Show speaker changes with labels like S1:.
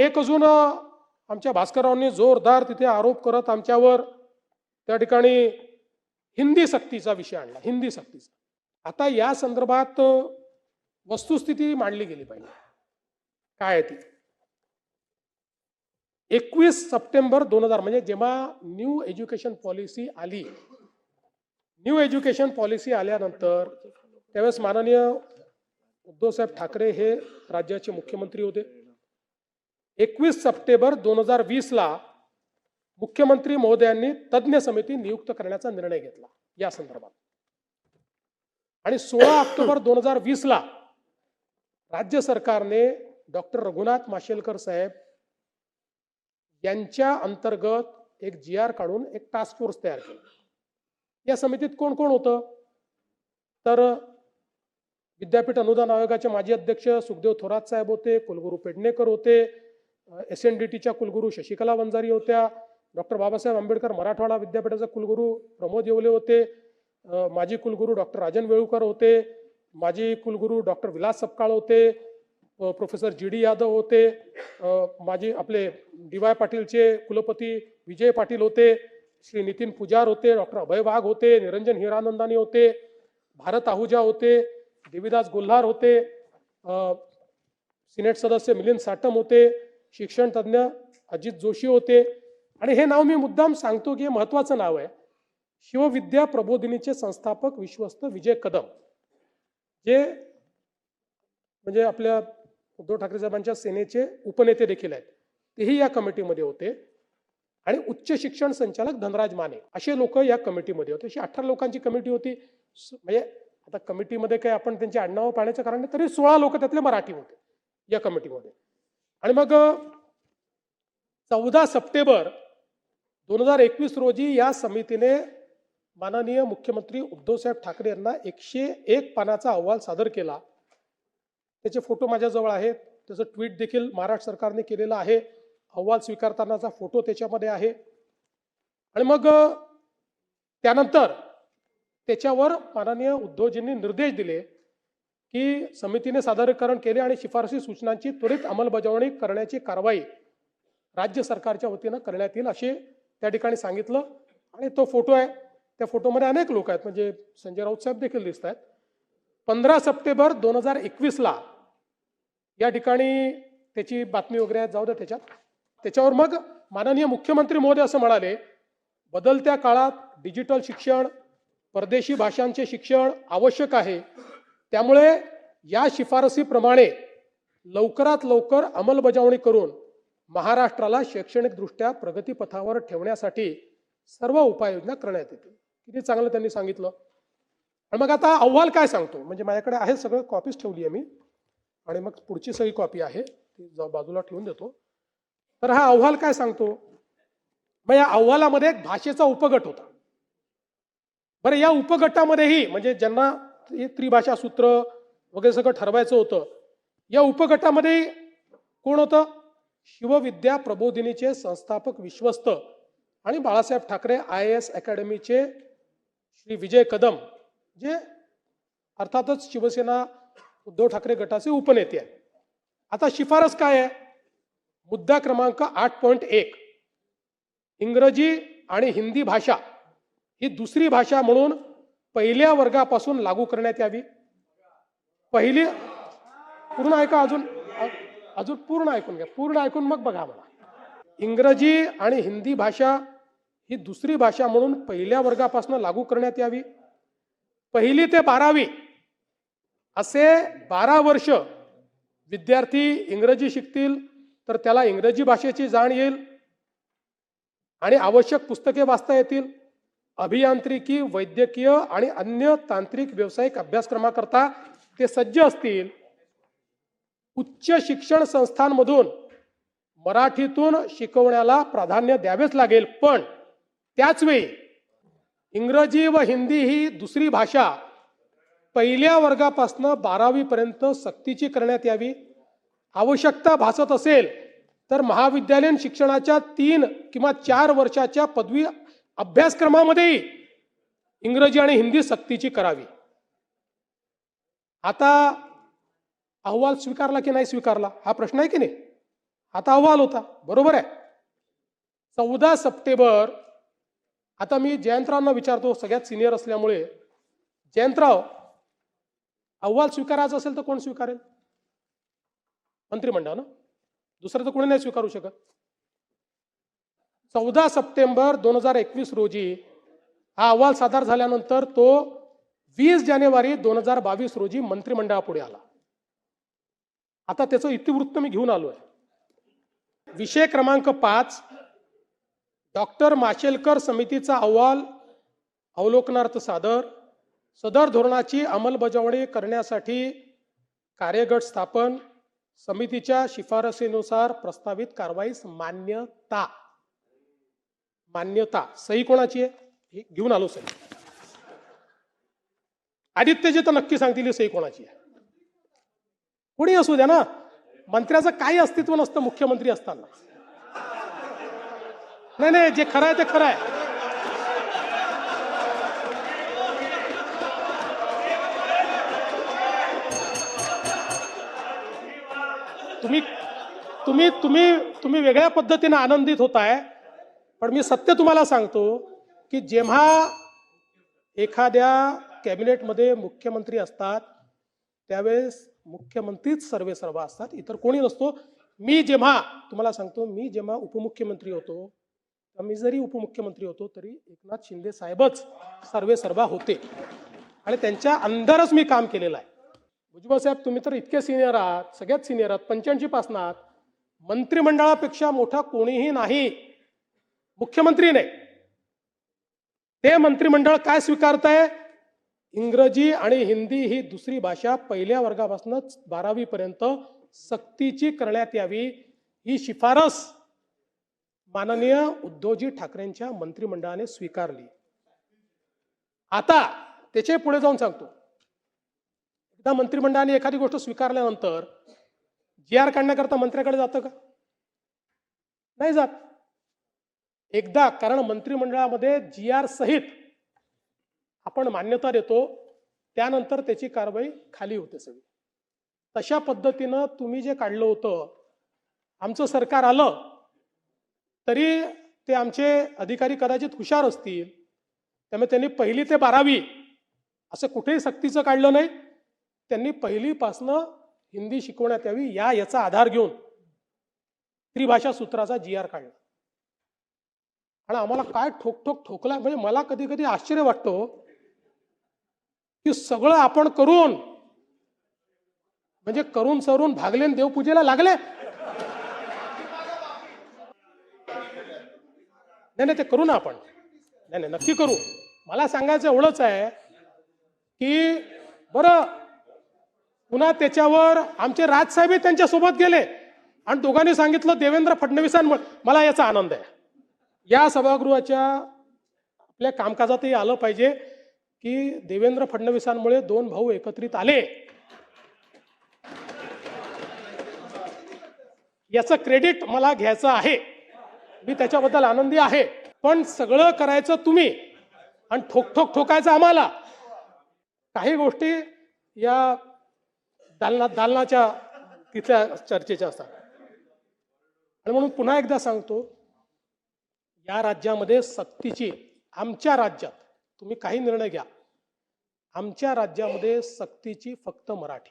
S1: एक अजून आमच्या भास्कररावांनी जोरदार तिथे आरोप करत आमच्यावर त्या ठिकाणी हिंदी सक्तीचा विषय आणला, हिंदी सक्तीचा. आता या संदर्भात वस्तुस्थिती मांडली गेली पाहिजे. काय आहे ती? 21 सप्टेंबर 2000 म्हणजे जेव्हा न्यू एज्युकेशन पॉलिसी आली, न्यू एज्युकेशन पॉलिसी आल्यानंतर त्यावेळेस माननीय उद्धवसाहेब ठाकरे हे राज्याचे मुख्यमंत्री होते. 21 सप्टेंबर 2020 ला मुख्यमंत्री महोदयांनी तज्ज्ञ समिती नियुक्त करण्याचा निर्णय घेतला या संदर्भात. आणि 16 ऑक्टोबर 2020 ला राज्य सरकारने डॉक्टर रघुनाथ माशेलकर साहेब यांच्या अंतर्गत एक GR काढून एक टास्क फोर्स तयार केली. या समितीत कोण कोण होतं? तर विद्यापीठ अनुदान आयोगाचे माजी अध्यक्ष सुखदेव थोरात साहेब होते, कुलगुरू पेडणेकर होते, SNDTच्या कुलगुरू शशिकला वंजारी होत्या, डॉक्टर बाबासाहेब आंबेडकर मराठवाडा विद्यापीठाचे कुलगुरू प्रमोद येवले होते, माजी कुलगुरू डॉक्टर राजन वेळुकर होते, माजी कुलगुरू डॉक्टर विलास सपकाळ होते, प्रोफेसर GD यादव होते, माजी आपले DY पाटीलचे कुलपती विजय पाटील होते, श्री नितीन पुजार होते, डॉक्टर अभय वाघ होते, निरंजन हिरानंदानी होते, भारत आहुजा होते, देवीदास गोल्हार होते, सिनेट सदस्य मिलिंद साटम होते, शिक्षण तज्ज्ञ अजित जोशी होते. आणि हे नाव मी मुद्दाम सांगतो की हे महत्वाचं नाव आहे. शिवविद्या प्रबोधिनीचे संस्थापक विश्वस्त विजय कदम, जे म्हणजे आपल्या उद्धव ठाकरे साहेबांच्या सेनेचे उपनेते देखील आहेत, तेही या कमिटीमध्ये होते. आणि उच्च शिक्षण संचालक धनराज माने असे लोक या कमिटीमध्ये होते. अशी 18 लोकांची कमिटी होती. म्हणजे आता कमिटीमध्ये काही आपण त्यांची आडनावं पाहण्याचं कारण नाही, तरी 16 लोक त्यातले मराठी होते या कमिटीमध्ये. आणि मग 14 सप्टेंबर 2021 रोजी या समितीने माननीय मुख्यमंत्री उद्धवसाहेब ठाकरे यांना 101 पानाचा अहवाल सादर केला. त्याचे फोटो माझ्याजवळ आहेत, त्याचं ट्विट देखील महाराष्ट्र सरकारने केलेलं आहे, अहवाल स्वीकारतानाचा फोटो त्याच्यामध्ये आहे. आणि मग त्यानंतर त्याच्यावर माननीय उद्धवजींनी निर्देश दिले की समितीने सादरीकरण केले आणि शिफारसी सूचनांची त्वरित अंमलबजावणी करण्याची कारवाई राज्य सरकारच्या वतीनं करण्यात येईल असे त्या ठिकाणी सांगितलं. आणि तो फोटो आहे, त्या फोटोमध्ये अनेक लोक आहेत, म्हणजे संजय राऊत साहेब देखील दिसत आहेत. 15 सप्टेंबर 2021 ला या ठिकाणी त्याची बातमी वगैरे जाऊ द्या त्याच्यावर मग माननीय मुख्यमंत्री महोदय असं म्हणाले, बदलत्या काळात डिजिटल शिक्षण, परदेशी भाषांचे शिक्षण आवश्यक आहे, त्यामुळे या शिफारसीप्रमाणे लवकरात लवकर अंमलबजावणी करून महाराष्ट्राला शैक्षणिकदृष्ट्या प्रगतीपथावर ठेवण्यासाठी सर्व उपाययोजना करण्यात येतील. किती चांगलं त्यांनी सांगितलं. आणि मग आता अहवाल काय सांगतो, म्हणजे माझ्याकडे आहे सगळं, कॉपीज ठेवली आहे मी, आणि मग पुढची सगळी कॉपी आहे ती बाजूला ठेवून देतो. तर हा अहवाल काय सांगतो? मग या अहवालामध्ये एक भाषेचा उपगट होता. बरं, या उपगटामध्येही म्हणजे ज्यांना त्रिभाषा सूत्र वगैरे सगळं ठरवायचं होतं, या उपगटामध्ये कोण होतं? शिवविद्या प्रबोधिनीचे संस्थापक विश्वस्त आणि बाळासाहेब ठाकरे IAS अकॅडमीचे श्री विजय कदम, जे अर्थातच शिवसेना उद्धव ठाकरे गटाचे उपनेते आहेत. आता शिफारस काय आहे? मुद्दा क्रमांक 8.1, इंग्रजी आणि हिंदी भाषा ही दुसरी भाषा म्हणून पहिल्या वर्गापासून लागू करण्यात यावी. पहिली पूर्ण ऐका, अजून पूर्ण ऐकून घ्या, पूर्ण ऐकून मग बघा मला. इंग्रजी आणि हिंदी भाषा ही दुसरी भाषा म्हणून पहिल्या वर्गापासून लागू करण्यात यावी. 1ली ते 12वी असे 12 वर्ष विद्यार्थी इंग्रजी शिकतील तर त्याला इंग्रजी भाषेची जाण येईल आणि आवश्यक पुस्तके वाचता येतील. अभियांत्रिकी, वैद्यकीय आणि अन्य तांत्रिक व्यावसायिक अभ्यासक्रमाकरता ते सज्ज असतील. उच्च शिक्षण संस्थांमधून मराठीतून शिकवण्याला प्राधान्य द्यावेच लागेल, पण त्याचवेळी इंग्रजी व हिंदी ही दुसरी भाषा पहिल्या वर्गापासून 12वी पर्यंत सक्तीची करण्यात यावी. आवश्यकता भासत असेल तर महाविद्यालयीन शिक्षणाच्या 3 किंवा 4 वर्षाच्या पदवी अभ्यासक्रमामध्ये इंग्रजी आणि हिंदी सक्तीची करावी. आता अहवाल स्वीकारला की नाही स्वीकारला हा प्रश्न आहे की नाही? आता अहवाल होता, बरोबर आहे. 14 सप्टेंबर, आता मी जयंतरावांना विचारतो, सगळ्यात सिनियर असल्यामुळे. जयंतराव, अहवाल स्वीकारायचा असेल तर कोण स्वीकारेल? मंत्रिमंडळ ना, दुसरं तर कोणी नाही स्वीकारू शकत. 14 सप्टेंबर 2021 रोजी हा अहवाल सादर झाल्यानंतर तो 20 जानेवारी 2022 रोजी मंत्रिमंडळापुढे आला. आता त्याचं इतिवृत्त मी घेऊन आलोय. विषय क्रमांक 5, डॉक्टर माशेलकर समितीचा अहवाल अवलोकनार्थ सादर. सदर धोरणाची अंमलबजावणी करण्यासाठी कार्यगट स्थापन. समितीच्या शिफारसीनुसार प्रस्तावित कारवाईस मान्यता. मान्यता सही कोणाची आहे? हे घेऊन आलो सही. आदित्यजी तर नक्की सांगतील सही कोणाची आहे. कोणी असू द्या ना, मंत्र्याचं काही अस्तित्व नसतं मुख्यमंत्री असताना. नाही नाही, जे खरं आहे ते खरं आहे. तुम्ही तुम्ही तुम्ही तुम्ही वेगळ्या पद्धतीने आनंदित होताय, पण मी सत्य तुम्हाला सांगतो की जेव्हा एखाद्या कॅबिनेटमध्ये मुख्यमंत्री असतात त्यावेळेस मुख्यमंत्रीच सर्वेसर्वा असतात, इतर कोणी नसतो. मी जेव्हा तुम्हाला सांगतो, मी जेव्हा उपमुख्यमंत्री होतो, मी जरी उपमुख्यमंत्री होतो तरी एकनाथ शिंदे साहेबच सर्वेसर्वा होते आणि त्यांच्या अंदरच मी काम केलेलं आहे. भुजबळ साहेब, तुम्ही तर इतके सिनियर आहात, सगळ्यात सिनियर आहात, 85 पासून आहात. मंत्रिमंडळापेक्षा मोठा कोणीही नाही, मुख्यमंत्री नाही. ते मंत्रिमंडळ काय स्वीकारताय? इंग्रजी आणि हिंदी ही दुसरी भाषा पहिल्या वर्गापासून 12वी पर्यंत सक्तीची करण्यात यावी, ही शिफारस माननीय उद्धवजी ठाकरेंच्या मंत्रिमंडळाने स्वीकारली. आता त्याचे पुढे जाऊन सांगतो, एकदा मंत्रिमंडळाने एखादी गोष्ट स्वीकारल्यानंतर GR काढण्याकरता मंत्र्याकडे जातं का? नाही जात. एकदा, कारण मंत्रिमंडळामध्ये GR सहित आपण मान्यता देतो, त्यानंतर त्याची कारवाई खाली होते सगळी. तशा पद्धतीनं तुम्ही जे काढलं होतं, आमचं सरकार आलं तरी ते आमचे अधिकारी कदाचित हुशार असतील, त्यामुळे त्यांनी 1ली ते 12वी असं कुठेही सक्तीचं काढलं नाही. त्यांनी 1लीपासनं हिंदी शिकवण्यात यावी याचा आधार घेऊन त्रिभाषा सूत्राचा GR काढला. आणि आम्हाला काय ठोकला, म्हणजे मला कधी कधी आश्चर्य वाटतो की सगळं आपण करून, म्हणजे करून सरून भागले देवपूजेला लागले. नाही, ते करू ना आपण. नाही, नक्की करू. मला सांगायचं एवढंच आहे की बरं, पुन्हा त्याच्यावर आमचे राजसाहेब त्यांच्यासोबत गेले आणि दोघांनी सांगितलं देवेंद्र फडणवीसांमुळे. मला याचा आनंद आहे. या सभागृहाच्या आपल्या कामकाजातही आलं पाहिजे की देवेंद्र फडणवीसांमुळे 2 भाऊ एकत्रित आले. याचं क्रेडिट मला घ्यायचं आहे, मी त्याच्याबद्दल आनंदी आहे. पण सगळं करायचं तुम्ही आणि ठोकायचं आम्हाला. काही गोष्टी या दालनाच्या तिथल्या चर्चेच्या असतात. आणि म्हणून पुन्हा एकदा सांगतो, या राज्यामध्ये सक्तीची, आमच्या राज्यात तुम्ही काही निर्णय घ्या, आमच्या राज्यामध्ये सक्तीची फक्त मराठी.